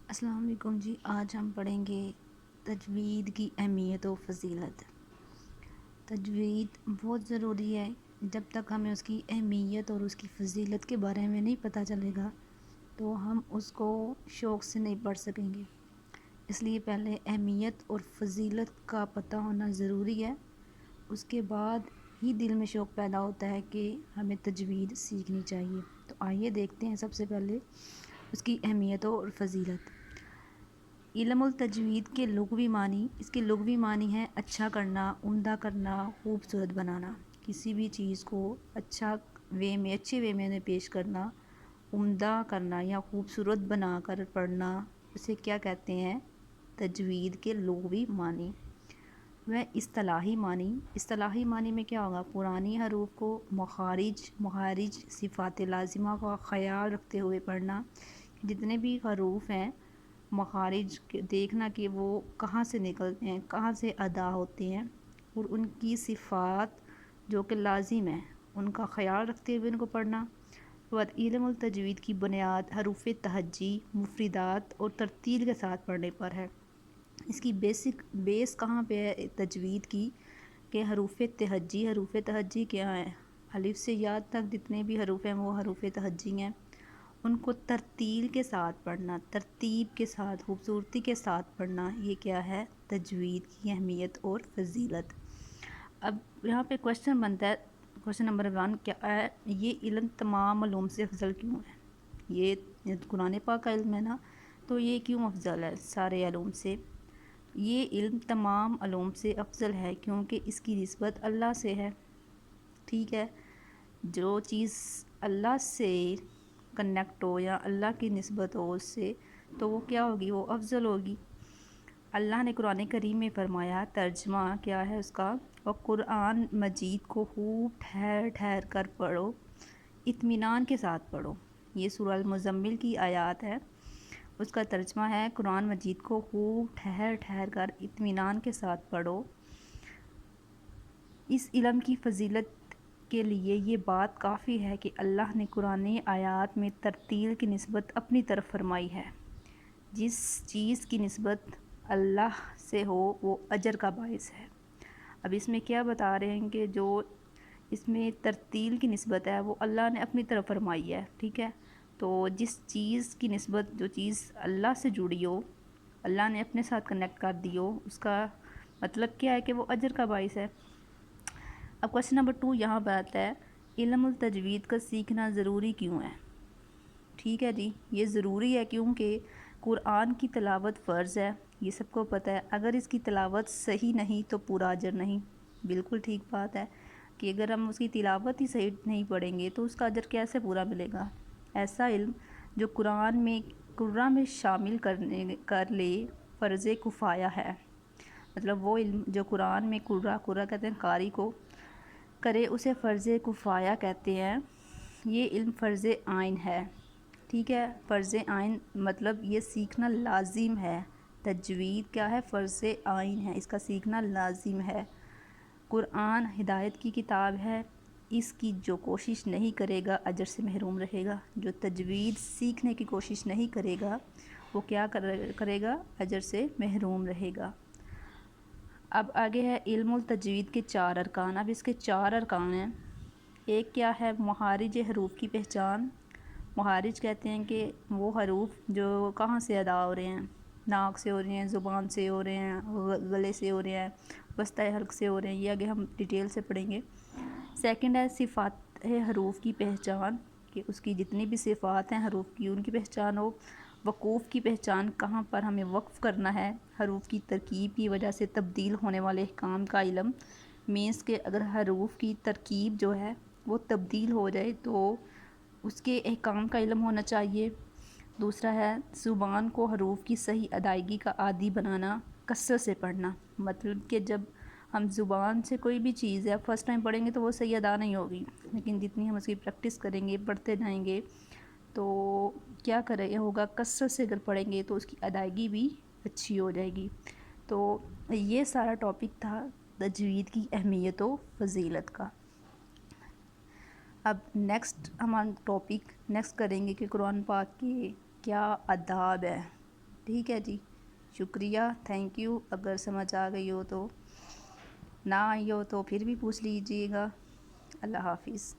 السلام علیکم جی، آج ہم پڑھیں گے تجوید کی اہمیت و فضیلت۔ تجوید بہت ضروری ہے۔ جب تک ہمیں اس کی اہمیت اور اس کی فضیلت کے بارے میں نہیں پتہ چلے گا تو ہم اس کو شوق سے نہیں پڑھ سکیں گے۔ اس لیے پہلے اہمیت اور فضیلت کا پتہ ہونا ضروری ہے، اس کے بعد ہی دل میں شوق پیدا ہوتا ہے کہ ہمیں تجوید سیکھنی چاہیے۔ تو آئیے دیکھتے ہیں سب سے پہلے اس کی اہمیت اور فضیلت۔ علم التجوید کے لغوی معنی، اس کے لغوی معنی ہے اچھا کرنا، عمدہ کرنا، خوبصورت بنانا۔ کسی بھی چیز کو اچھے وے میں پیش کرنا، عمدہ کرنا یا خوبصورت بنا کر پڑھنا، اسے کیا کہتے ہیں؟ تجوید کے لغوی معنی۔ وہ اصطلاحی معنی میں کیا ہوگا؟ پرانی حروف کو مخارج صفات لازمہ کا خیال رکھتے ہوئے پڑھنا۔ جتنے بھی حروف ہیں، مخارج دیکھنا کہ وہ کہاں سے نکلتے ہیں، کہاں سے ادا ہوتے ہیں، اور ان کی صفات جو کہ لازم ہیں ان کا خیال رکھتے ہوئے ان کو پڑھنا۔ بعد علم التجوید کی بنیاد حروف تہجی، مفردات اور ترتیل کے ساتھ پڑھنے پر ہے۔ اس کی بیس کہاں پہ ہے تجوید کی؟ کہ حروف تہجی کیا ہیں؟ الف سے یا تک جتنے بھی حروف ہیں وہ حروف تہجی ہیں، ان کو ترتیل کے ساتھ پڑھنا، ترتیب کے ساتھ، خوبصورتی کے ساتھ پڑھنا، یہ کیا ہے؟ تجوید کی اہمیت اور فضیلت۔ اب یہاں پہ کوشچن بنتا ہے، کوشچن نمبر 1 کیا ہے؟ یہ علم تمام علوم سے افضل کیوں ہے؟ یہ قرآن پاک کا علم ہے نا، تو یہ کیوں افضل ہے سارے علوم سے؟ یہ علم تمام علوم سے افضل ہے کیونکہ اس کی نسبت اللہ سے ہے۔ ٹھیک ہے، جو چیز اللہ سے کنیکٹ ہو یا اللہ کی نسبت ہو اس سے، تو وہ کیا ہوگی؟ وہ افضل ہوگی۔ اللہ نے قرآن کریم میں فرمایا، ترجمہ کیا ہے اس کا؟ اور قرآن مجید کو خوب ٹھہر ٹھہر کر پڑھو، اطمینان کے ساتھ پڑھو۔ یہ سورہ المزمل کی آیات ہے، اس کا ترجمہ ہے قرآن مجید کو خوب ٹھہر ٹھہر کر اطمینان کے ساتھ پڑھو۔ اس علم کی فضیلت کے لیے یہ بات کافی ہے کہ اللہ نے قرآن آیات میں ترتیل کی نسبت اپنی طرف فرمائی ہے۔ جس چیز کی نسبت اللہ سے ہو وہ اجر کا باعث ہے۔ اب اس میں کیا بتا رہے ہیں کہ جو اس میں ترتیل کی نسبت ہے وہ اللہ نے اپنی طرف فرمائی ہے۔ ٹھیک ہے، تو جس چیز کی نسبت، جو چیز اللہ سے جڑی ہو، اللہ نے اپنے ساتھ کنیکٹ کر دی ہو، اس کا مطلب کیا ہے کہ وہ اجر کا باعث ہے۔ اب کوشچن نمبر 2 یہاں پہ آتا ہے، علم التجوید کا سیکھنا ضروری کیوں ہے؟ ٹھیک ہے جی، یہ ضروری ہے کیونکہ قرآن کی تلاوت فرض ہے، یہ سب کو پتہ ہے۔ اگر اس کی تلاوت صحیح نہیں تو پورا اجر نہیں۔ بالکل ٹھیک بات ہے کہ اگر ہم اس کی تلاوت ہی صحیح نہیں پڑھیں گے تو اس کا اجر کیسے پورا ملے گا؟ ایسا علم جو قرآن میں شامل کر لے فرض کفایہ ہے۔ مطلب وہ علم جو قرآن میں قرہ کہتے ہیں قاری کو کرے، اسے فرض کفایہ کہتے ہیں۔ یہ علم فرض عین ہے۔ ٹھیک ہے، فرض عین مطلب یہ سیکھنا لازم ہے۔ تجوید کیا ہے؟ فرض عین ہے، اس کا سیکھنا لازم ہے۔ قرآن ہدایت کی کتاب ہے، اس کی جو کوشش نہیں کرے گا اجر سے محروم رہے گا۔ جو تجوید سیکھنے کی کوشش نہیں کرے گا وہ کیا کرے گا؟ اجر سے محروم رہے گا۔ اب آگے ہے علم التجوید کے 4 ارکان۔ اب اس کے 4 ارکان ہیں۔ ایک کیا ہے؟ مخارج حروف کی پہچان۔ مخارج کہتے ہیں کہ وہ حروف جو کہاں سے ادا ہو رہے ہیں، ناک سے ہو رہے ہیں، زبان سے ہو رہے ہیں، گلے سے ہو رہے ہیں، وسطی حلق سے ہو رہے ہیں۔ یہ آگے ہم ڈیٹیل سے پڑھیں گے۔ سیکنڈ ہے صفات حروف کی پہچان، کہ اس کی جتنی بھی صفات ہیں حروف کی ان کی پہچان ہو۔ وقوف کی پہچان، کہاں پر ہمیں وقف کرنا ہے۔ حروف کی ترکیب کی وجہ سے تبدیل ہونے والے احکام کا علم، مینس کہ اگر حروف کی ترکیب جو ہے وہ تبدیل ہو جائے تو اس کے احکام کا علم ہونا چاہیے۔ دوسرا ہے زبان کو حروف کی صحیح ادائیگی کا عادی بنانا، کثرت سے پڑھنا۔ مطلب کہ جب ہم زبان سے کوئی بھی چیز ہے فرسٹ ٹائم پڑھیں گے تو وہ صحیح ادا نہیں ہوگی، لیکن جتنی ہم اس کی پریکٹس کریں گے، پڑھتے جائیں گے تو کیا ہوگا؟ کثرت سے اگر پڑھیں گے تو اس کی ادائیگی بھی اچھی ہو جائے گی۔ تو یہ سارا ٹاپک تھا تجوید کی اہمیت و فضیلت کا۔ اب ہم ٹاپک نیکسٹ کریں گے کہ قرآن پاک کے کیا آداب ہے۔ ٹھیک ہے جی، شکریہ، تھینک یو۔ اگر سمجھ آ گئی ہو تو، نہ آئی ہو تو پھر بھی پوچھ لیجیے گا۔ اللہ حافظ۔